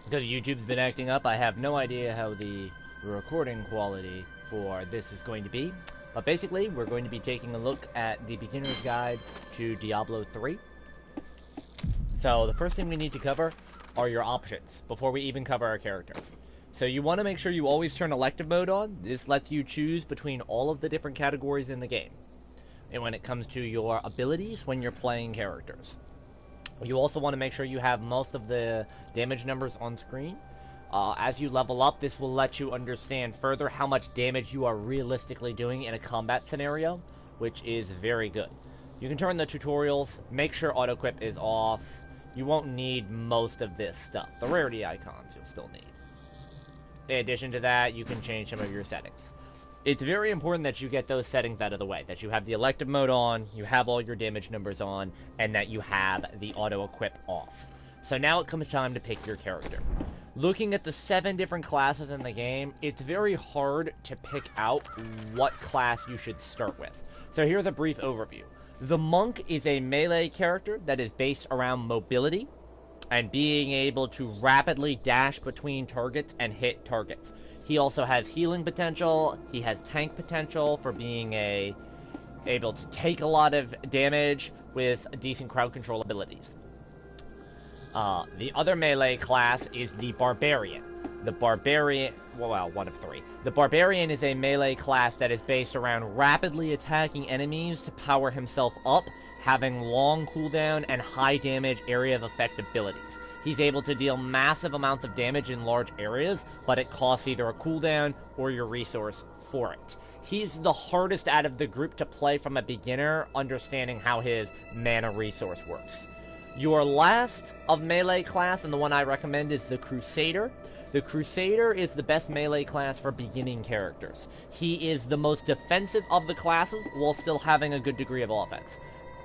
Because YouTube's been acting up, I have no idea how the recording quality for this is going to be. But basically, we're going to be taking a look at the beginner's guide to Diablo 3. So the first thing we need to cover are your options before we even cover our character. So you want to make sure you always turn elective mode on. This lets you choose between all of the different categories in the game. And when it comes to your abilities when you're playing characters. You also want to make sure you have most of the damage numbers on screen. As you level up, this will let you understand further how much damage you are realistically doing in a combat scenario, which is very good. You can turn the tutorials, make sure auto-equip is off. You won't need most of this stuff. The rarity icons you'll still need. In addition to that, you can change some of your settings. It's very important that you get those settings out of the way, that you have the elective mode on, you have all your damage numbers on, and that you have the auto-equip off. So now it comes time to pick your character. Looking at the 7 different classes in the game, it's very hard to pick out what class you should start with. So here's a brief overview. The Monk is a melee character that is based around mobility and being able to rapidly dash between targets and hit targets. He also has healing potential, he has tank potential for being able to take a lot of damage with decent crowd control abilities. The other melee class is the Barbarian. The Barbarian, well, one of 3. The Barbarian is a melee class that is based around rapidly attacking enemies to power himself up, having long cooldown and high damage area of effect abilities. He's able to deal massive amounts of damage in large areas, but it costs either a cooldown or your resource for it. He's the hardest out of the group to play from a beginner, understanding how his mana resource works. Your last of melee class, and the one I recommend, is the Crusader. The Crusader is the best melee class for beginning characters. He is the most defensive of the classes, while still having a good degree of offense.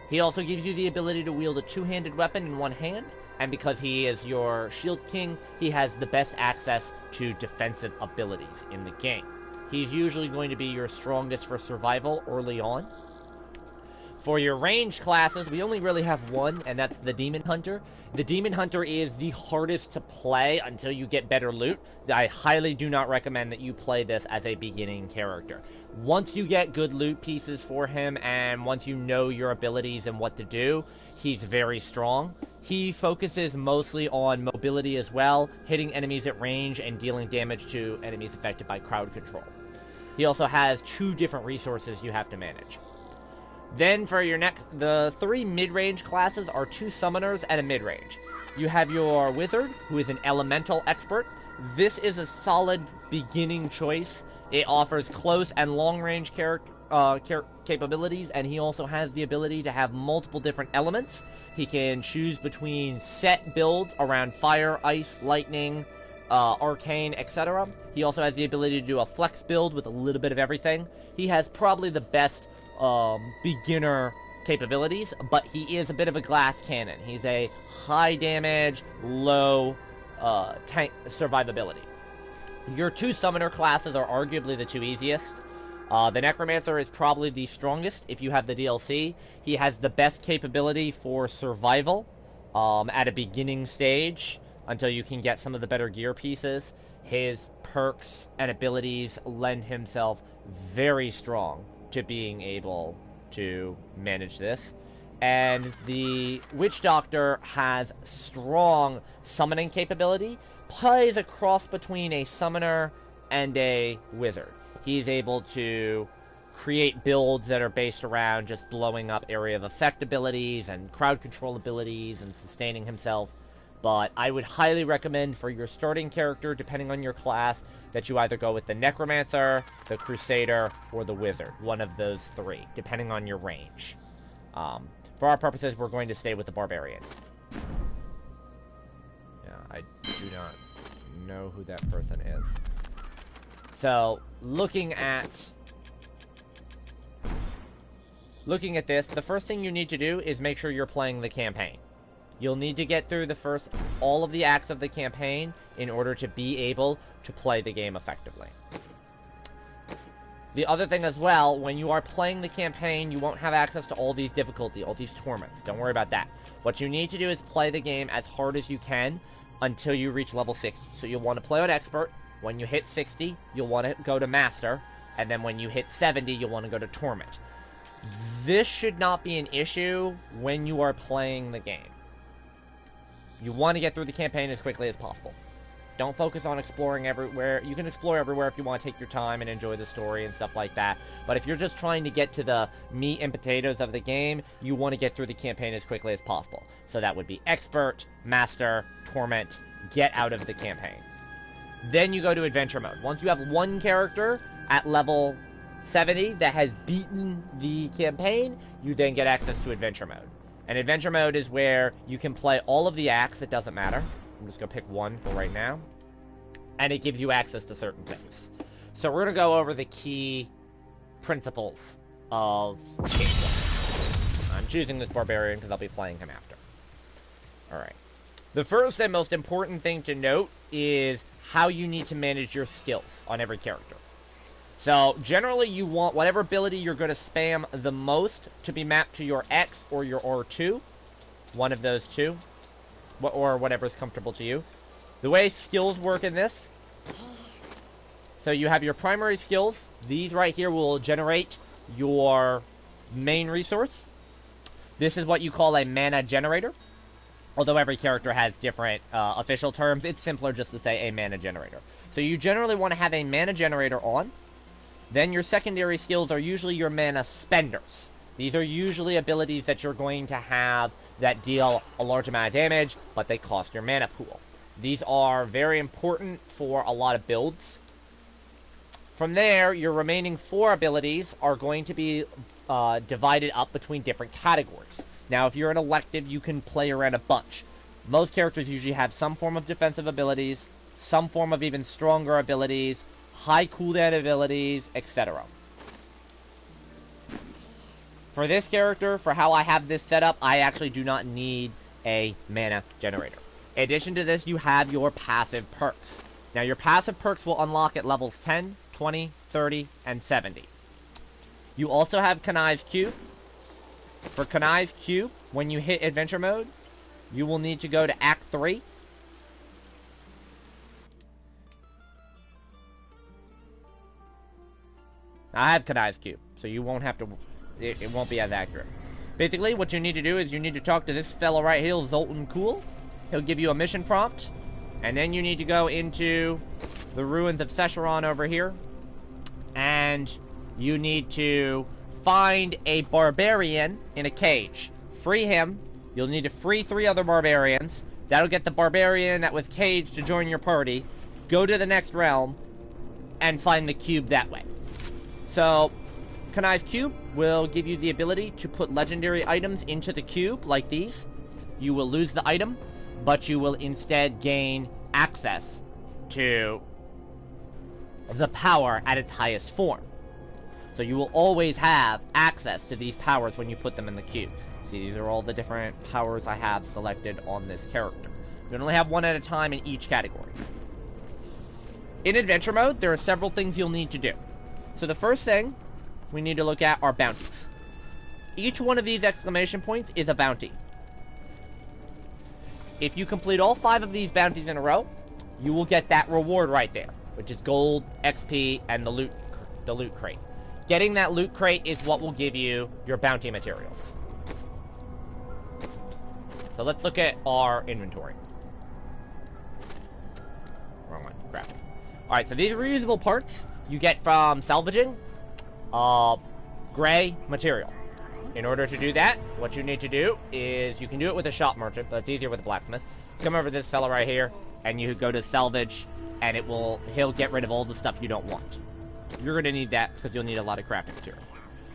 He also gives you the ability to wield a two-handed weapon in one hand, and because he is your Shield King, he has the best access to defensive abilities in the game. He's usually going to be your strongest for survival early on. For your ranged classes, we only really have one, and that's the Demon Hunter. The Demon Hunter is the hardest to play until you get better loot. I highly do not recommend that you play this as a beginning character. Once you get good loot pieces for him, and once you know your abilities and what to do, he's very strong. He focuses mostly on mobility as well, hitting enemies at range and dealing damage to enemies affected by crowd control. He also has 2 different resources you have to manage. Then for your the 3 mid-range classes are 2 summoners and a mid-range. You have your wizard, who is an elemental expert. This is a solid beginning choice. It offers close and long-range capabilities, and he also has the ability to have multiple different elements. He can choose between set builds around fire, ice, lightning, arcane, etc. He also has the ability to do a flex build with a little bit of everything. He has probably the best beginner capabilities, but he is a bit of a glass cannon. He's a high damage, low tank survivability. Your 2 summoner classes are arguably the 2 easiest. The Necromancer is probably the strongest if you have the DLC. He has the best capability for survival at a beginning stage until you can get some of the better gear pieces. His perks and abilities lend himself very strong to being able to manage this. And the Witch Doctor has strong summoning capability, plays a cross between a summoner and a wizard. He's able to create builds that are based around just blowing up area of effect abilities and crowd control abilities and sustaining himself. But I would highly recommend for your starting character, depending on your class, that you either go with the Necromancer, the Crusader, or the Wizard. One of those 3, depending on your range. For our purposes, we're going to stay with the Barbarian. Yeah, I do not know who that person is. So, looking at this, the first thing you need to do is make sure you're playing the campaign. You'll need to get through all of the acts of the campaign in order to be able to play the game effectively. The other thing as well, when you are playing the campaign, you won't have access to all these difficulty, all these torments. Don't worry about that. What you need to do is play the game as hard as you can until you reach level 60. So you'll want to play on Expert. When you hit 60, you'll want to go to Master. And then when you hit 70, you'll want to go to Torment. This should not be an issue when you are playing the game. You want to get through the campaign as quickly as possible. Don't focus on exploring everywhere. You can explore everywhere if you want to take your time and enjoy the story and stuff like that. But if you're just trying to get to the meat and potatoes of the game, you want to get through the campaign as quickly as possible. So that would be Expert, Master, Torment, get out of the campaign. Then you go to Adventure Mode. Once you have one character at level 70 that has beaten the campaign, you then get access to Adventure Mode. And Adventure Mode is where you can play all of the acts. It doesn't matter. I'm just going to pick one for right now. And it gives you access to certain things. So we're going to go over the key principles of gameplay. I'm choosing this Barbarian because I'll be playing him after. Alright. The first and most important thing to note is how you need to manage your skills on every character. So, generally you want whatever ability you're going to spam the most to be mapped to your X or your R2. One of those two. Or whatever's comfortable to you. The way skills work in this. So you have your primary skills. These right here will generate your main resource. This is what you call a mana generator. Although every character has different official terms, it's simpler just to say a mana generator. So you generally want to have a mana generator on. Then your secondary skills are usually your mana spenders. These are usually abilities that you're going to have that deal a large amount of damage, but they cost your mana pool. These are very important for a lot of builds. From there, your remaining 4 abilities are going to be divided up between different categories. Now, if you're an elective, you can play around a bunch. Most characters usually have some form of defensive abilities, some form of even stronger abilities, high cooldown abilities, etc. For this character, for how I have this set up, I actually do not need a mana generator. In addition to this, you have your passive perks. Now, your passive perks will unlock at levels 10, 20, 30, and 70. You also have Kanai's Cube. For Kanai's Cube, when you hit Adventure Mode, you will need to go to Act 3. I have Kanai's Cube, so you won't have to... It won't be as accurate. Basically, what you need to do is you need to talk to this fellow right here, Zoltan Cool. He'll give you a mission prompt. And then you need to go into the ruins of Sescheron over here. And you need to find a barbarian in a cage. Free him. You'll need to free 3 other barbarians. That'll get the barbarian that was caged to join your party. Go to the next realm. And find the cube that way. So... Kanai's Cube will give you the ability to put legendary items into the cube, like these. You will lose the item, but you will instead gain access to the power at its highest form. So you will always have access to these powers when you put them in the cube. See, these are all the different powers I have selected on this character. You can only have one at a time in each category. In Adventure Mode, there are several things you'll need to do. So the first thing we need to look at our bounties. Each one of these exclamation points is a bounty. If you complete all 5 of these bounties in a row, you will get that reward right there, which is gold, XP, and the loot crate. Getting that loot crate is what will give you your bounty materials. So let's look at our inventory. Wrong one, crap. Alright, so these are reusable parts you get from salvaging gray material. In order to do that, what you need to do is, you can do it with a shop merchant, but it's easier with a blacksmith. Come over to this fella right here, and you go to salvage, and he'll get rid of all the stuff you don't want. You're going to need that, because you'll need a lot of crafting material.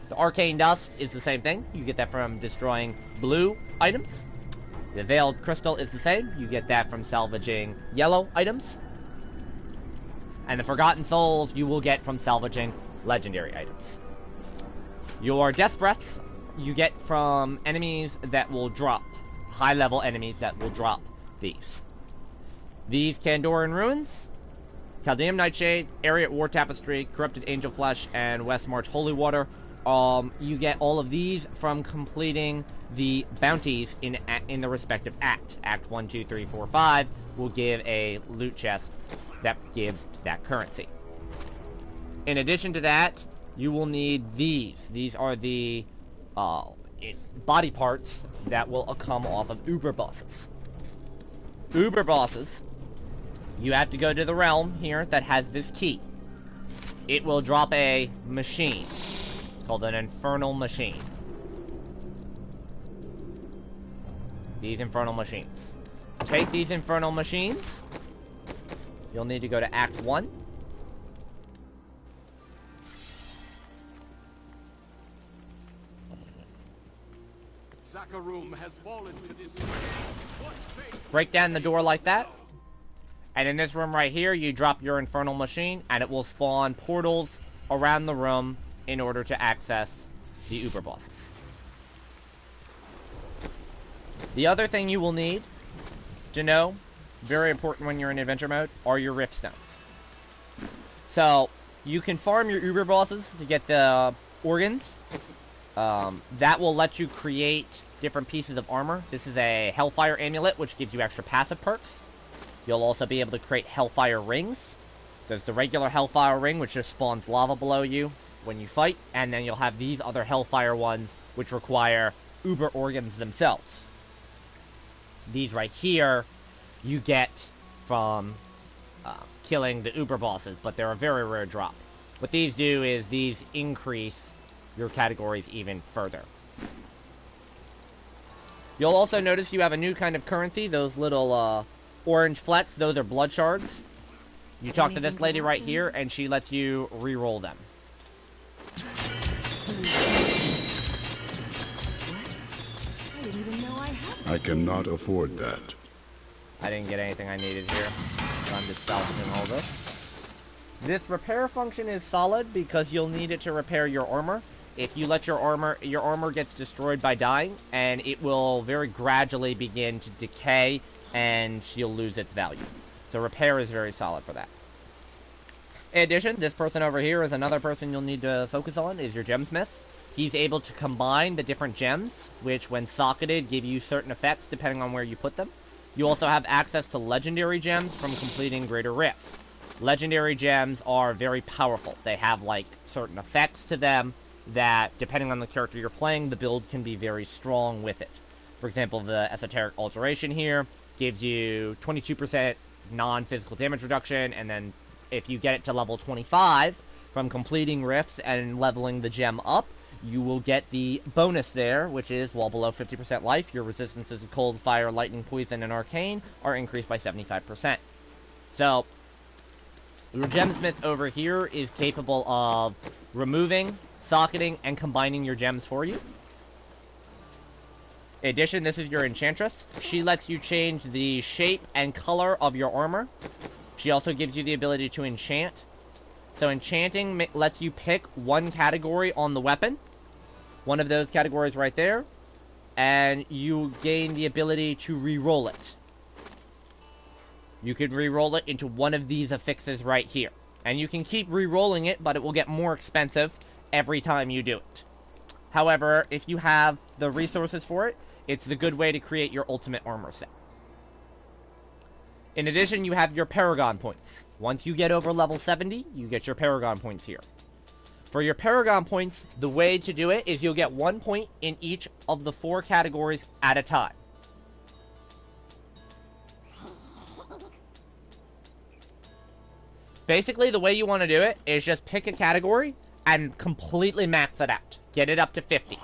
The arcane dust is the same thing. You get that from destroying blue items. The veiled crystal is the same. You get that from salvaging yellow items. And the forgotten souls you will get from salvaging legendary items. Your death breaths you get from enemies that will drop, high level enemies that will drop these. These Kandoran ruins Chaldean Nightshade, Ariat War Tapestry, Corrupted Angel Flesh, and West March Holy Water. You get all of these from completing the bounties in the respective act. Act 1, 2, 3, 4, 5 will give a loot chest that gives that currency. In addition to that, you will need these. These are the body parts that will come off of Uber bosses. Uber bosses, you have to go to the realm here that has this key. It will drop a machine. It's called an infernal machine. These infernal machines. Take these infernal machines. You'll need to go to Act 1. Has fallen to this. Break down the door like that. And in this room right here, you drop your infernal machine, and it will spawn portals around the room in order to access the Uber bosses. The other thing you will need to know, very important when you're in adventure mode, are your rift stones. So, you can farm your Uber bosses to get the organs. That will let you create different pieces of armor. This is a Hellfire Amulet, which gives you extra passive perks. You'll also be able to create Hellfire Rings. There's the regular Hellfire Ring, which just spawns lava below you when you fight. And then you'll have these other Hellfire ones, which require Uber organs themselves. These right here, you get from killing the Uber bosses, but they're a very rare drop. What these do is these increase your categories even further. You'll also notice you have a new kind of currency, those little orange flecks. Those are blood shards. You talk to this lady right here, and she lets you re-roll them. I didn't even know I had. I cannot afford that. I didn't get anything I needed here, so I'm just salvaging all this. This repair function is solid because you'll need it to repair your armor. If you let your armor gets destroyed by dying, and it will very gradually begin to decay, and you'll lose its value. So repair is very solid for that. In addition, this person over here is another person you'll need to focus on, is your gemsmith. He's able to combine the different gems, which when socketed give you certain effects depending on where you put them. You also have access to legendary gems from completing greater rifts. Legendary gems are very powerful. They have like certain effects to them that, depending on the character you're playing, the build can be very strong with it. For example, the Esoteric Alteration here gives you 22% non-physical damage reduction, and then if you get it to level 25 from completing rifts and leveling the gem up, you will get the bonus there, which is, while below 50% life, your resistances to cold, fire, lightning, poison, and arcane are increased by 75%. So, your gemsmith over here is capable of removing, socketing, and combining your gems for you. In addition, this is your enchantress. She lets you change the shape and color of your armor. She also gives you the ability to enchant. So enchanting lets you pick one category on the weapon. One of those categories right there. And you gain the ability to re-roll it. You can re-roll it into one of these affixes right here. And you can keep re-rolling it, but it will get more expensive every time you do it. However, if you have the resources for it, it's the good way to create your ultimate armor set. In addition, you have your Paragon points. Once you get over level 70, you get your Paragon points here. For your Paragon points, the way to do it is you'll get 1 point in each of the 4 categories at a time. Basically, the way you want to do it is just pick a category and completely max it out. Get it up to 50.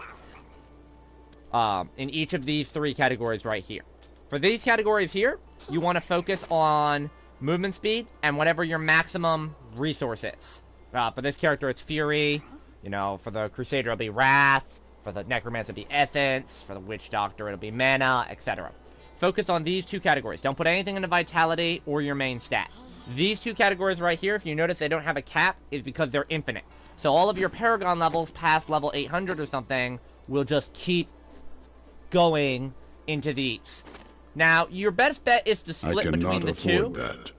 In each of these 3 categories right here. For these categories here, you want to focus on movement speed and whatever your maximum resource is. For this character, it's Fury. You know, for the Crusader, it'll be Wrath. For the Necromancer, it'll be Essence. For the Witch Doctor, it'll be Mana, etc. Focus on these 2 categories. Don't put anything into Vitality or your main stat. These 2 categories right here, if you notice they don't have a cap, is because they're infinite. So all of your Paragon levels past level 800 or something will just keep going into these. Now, your best bet is to split between the 2. That.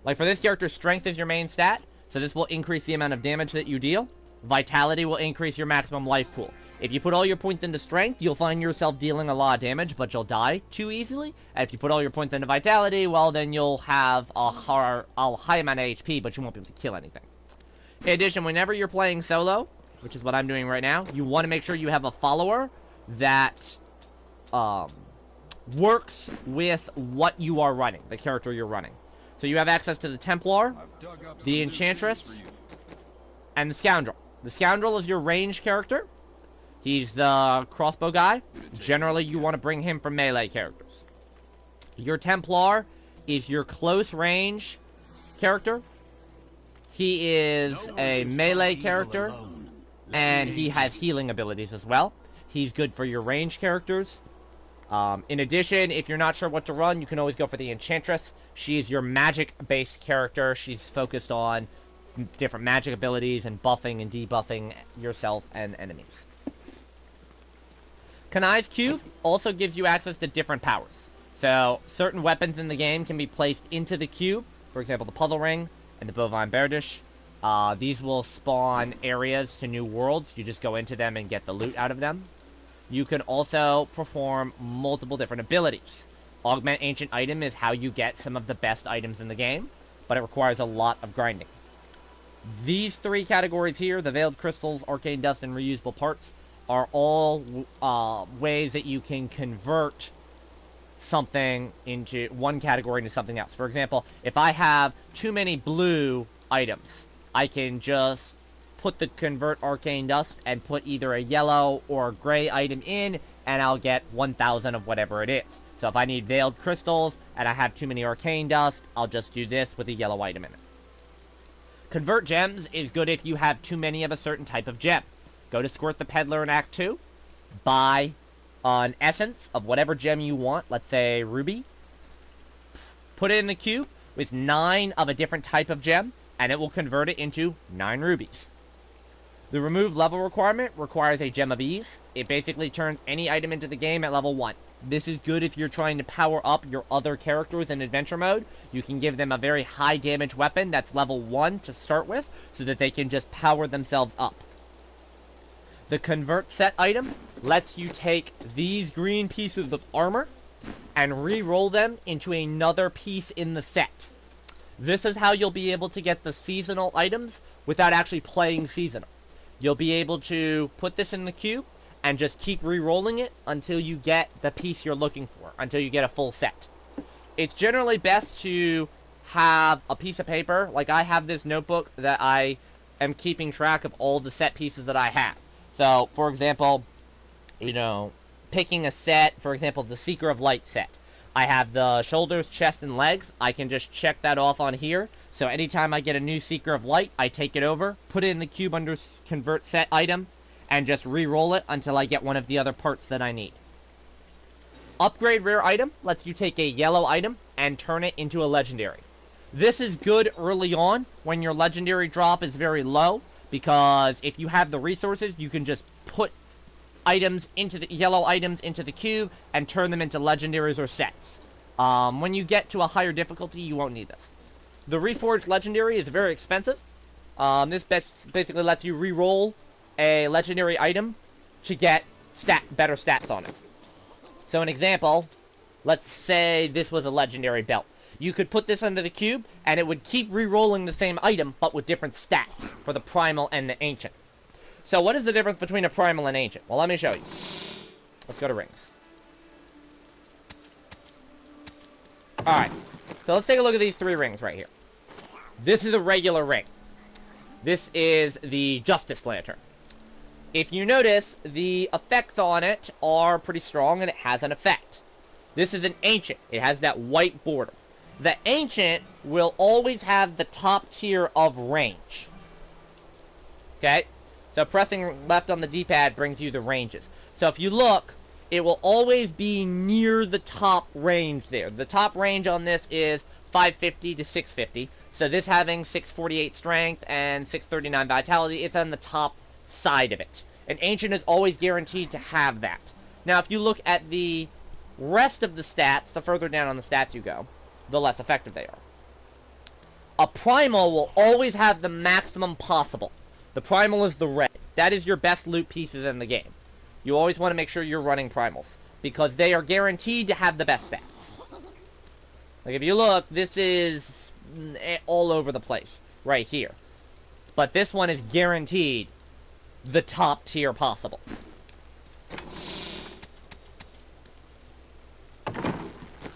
Like for this character, strength is your main stat, so this will increase the amount of damage that you deal. Vitality will increase your maximum life pool. If you put all your points into strength, you'll find yourself dealing a lot of damage, but you'll die too easily. And if you put all your points into vitality, well, then you'll have a high amount of HP, but you won't be able to kill anything. In addition, whenever you're playing solo, which is what I'm doing right now, you want to make sure you have a follower that works with what you are running, the character you're running. So you have access to the Templar, the Enchantress, and the Scoundrel. The Scoundrel is your range character. He's the crossbow guy. Generally, you want to bring him from melee characters. Your Templar is your close range character. He is a melee character, and he has healing abilities as well. He's good for your range characters. In addition, if you're not sure what to run, you can always go for the Enchantress. She's your magic-based character. She's focused on different magic abilities and buffing and debuffing yourself and enemies. Kanai's Cube also gives you access to different powers. So, certain weapons in the game can be placed into the cube. For example, the Puzzle Ring and the Bovine Berdish. These will spawn areas to new worlds. You just go into them and get the loot out of them. You can also perform multiple different abilities. Augment Ancient Item is how you get some of the best items in the game, but it requires a lot of grinding. These three categories here, the Veiled Crystals, Arcane Dust, and Reusable Parts, are all ways that you can convert something into one category into something else. For example, if I have too many blue items, I can just put the Convert Arcane Dust and put either a yellow or a gray item in, and I'll get 1,000 of whatever it is. So if I need Veiled Crystals and I have too many Arcane Dust, I'll just do this with a yellow item in it. Convert Gems is good if you have too many of a certain type of gem. Go to Squirt the Peddler in Act 2, buy an essence of whatever gem you want, let's say ruby, put it in the cube with 9 of a different type of gem, and it will convert it into 9 rubies. The remove level requirement requires a Gem of Ease. It basically turns any item into the game at level 1. This is good if you're trying to power up your other characters in adventure mode. You can give them a very high damage weapon that's level 1 to start with, so that they can just power themselves up. The Convert Set item lets you take these green pieces of armor and re-roll them into another piece in the set. This is how you'll be able to get the seasonal items without actually playing seasonal. You'll be able to put this in the cube and just keep re-rolling it until you get the piece you're looking for, until you get a full set. It's generally best to have a piece of paper, like I have this notebook that I am keeping track of all the set pieces that I have. So, for example, you know, picking a set, for example, the Seeker of Light set. I have the shoulders, chest, and legs. I can just check that off on here. So anytime I get a new Seeker of Light, I take it over, put it in the cube under Convert Set item, and just re-roll it until I get one of the other parts that I need. Upgrade Rare item lets you take a yellow item and turn it into a legendary. This is good early on when your legendary drop is very low, because if you have the resources, you can just put items into the yellow items into the cube and turn them into legendaries or sets. When you get to a higher difficulty, you won't need this. The Reforged Legendary is very expensive. This basically lets you re-roll a legendary item to get better stats on it. So an example, let's say this was a legendary belt. You could put this under the cube, and it would keep re-rolling the same item, but with different stats for the Primal and the Ancient. So what is the difference between a Primal and Ancient? Well, let me show you. Let's go to rings. Alright, so let's take a look at these 3 rings right here. This is a regular ring. This is the Justice Lantern. If you notice, the effects on it are pretty strong, and it has an effect. This is an Ancient. It has that white border. The Ancient will always have the top tier of range. Okay? So pressing left on the D-pad brings you the ranges. So if you look, it will always be near the top range there. The top range on this is 550 to 650. So this having 648 strength and 639 vitality, it's on the top side of it. An Ancient is always guaranteed to have that. Now if you look at the rest of the stats, the further down on the stats you go, the less effective they are. A primal will always have the maximum possible. The primal is the red. That is your best loot pieces in the game. You always want to make sure you're running primals, because they are guaranteed to have the best stats. Like, if you look, this is all over the place right here. But this one is guaranteed the top tier possible.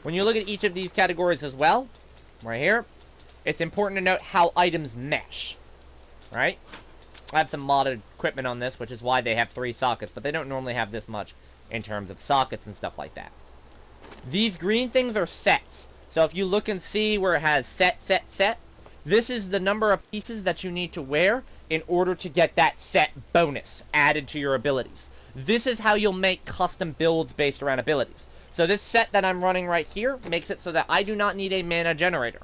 When you look at each of these categories as well, right here, it's important to note how items mesh, right? I have some modded equipment on this, which is why they have 3 sockets, but they don't normally have this much in terms of sockets and stuff like that. These green things are sets. So if you look and see where it has set, set, set, this is the number of pieces that you need to wear in order to get that set bonus added to your abilities. This is how you'll make custom builds based around abilities. So this set that I'm running right here makes it so that I do not need a mana generator.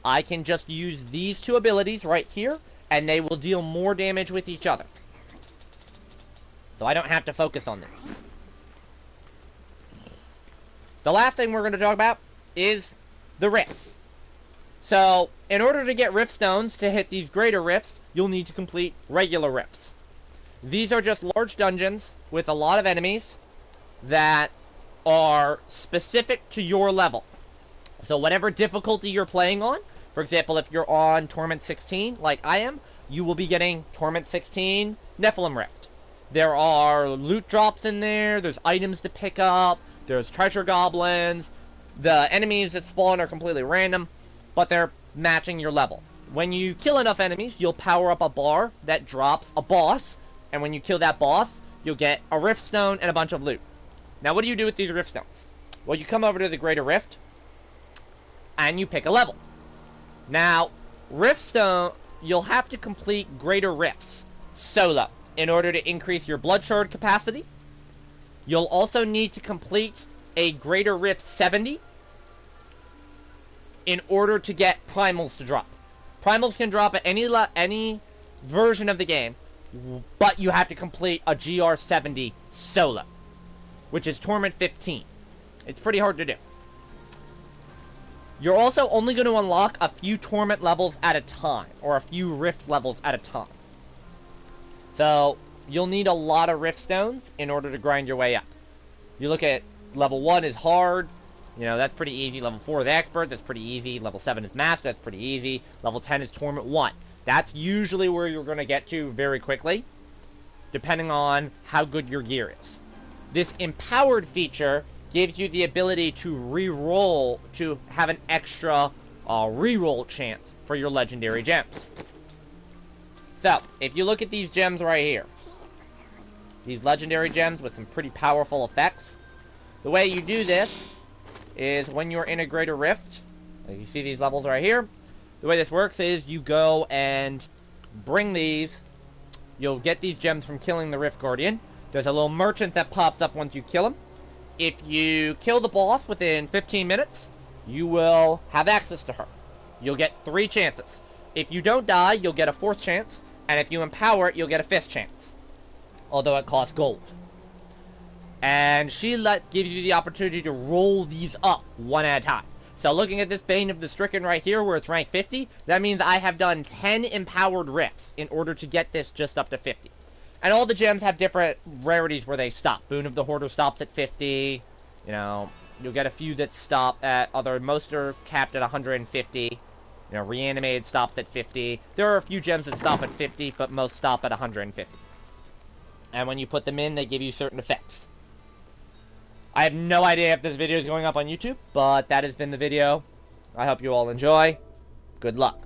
I can just use these 2 abilities right here, and they will deal more damage with each other. So I don't have to focus on this. The last thing we're going to talk about is the rifts. So, in order to get rift stones to hit these greater rifts, you'll need to complete regular rifts. These are just large dungeons with a lot of enemies that are specific to your level. So whatever difficulty you're playing on, for example, if you're on Torment 16, like I am, you will be getting Torment 16 Nephilim Rift. There are loot drops in there, there's items to pick up, there's treasure goblins. The enemies that spawn are completely random, but they're matching your level. When you kill enough enemies, you'll power up a bar that drops a boss, and when you kill that boss, you'll get a Rift Stone and a bunch of loot. Now, what do you do with these Rift Stones? Well, you come over to the Greater Rift, and you pick a level. Now, Rift Stone, you'll have to complete Greater Rifts solo in order to increase your Blood Shard capacity. You'll also need to complete a Greater Rift 70 in order to get Primals to drop. Primals can drop at any version of the game, but you have to complete a GR 70 solo, which is Torment 15. It's pretty hard to do. You're also only going to unlock a few Torment levels at a time, or a few Rift levels at a time. So, you'll need a lot of Rift Stones in order to grind your way up. You look at level 1 is hard. You know, that's pretty easy. Level 4 is Expert. That's pretty easy. Level 7 is Master. That's pretty easy. Level 10 is Torment 1. That's usually where you're going to get to very quickly, depending on how good your gear is. This Empowered feature gives you the ability to re-roll, to have an extra re-roll chance for your legendary gems. So, if you look at these gems right here, these legendary gems with some pretty powerful effects, the way you do this is when you're in a Greater Rift, like you see these levels right here, the way this works is you go and bring these, you'll get these gems from killing the Rift Guardian. There's a little merchant that pops up once you kill him. If you kill the boss within 15 minutes, you will have access to her. You'll get 3 chances. If you don't die, you'll get a 4th chance, and if you empower it, you'll get a 5th chance. Although it costs gold. And she gives you the opportunity to roll these up one at a time. So looking at this Bane of the Stricken right here, where it's rank 50, that means I have done 10 empowered rifts in order to get this just up to 50. And all the gems have different rarities where they stop. Boon of the Hoarder stops at 50. You know, you'll get a few that stop at most are capped at 150. You know, Reanimated stops at 50. There are a few gems that stop at 50, but most stop at 150. And when you put them in, they give you certain effects. I have no idea if this video is going up on YouTube, but that has been the video. I hope you all enjoy. Good luck.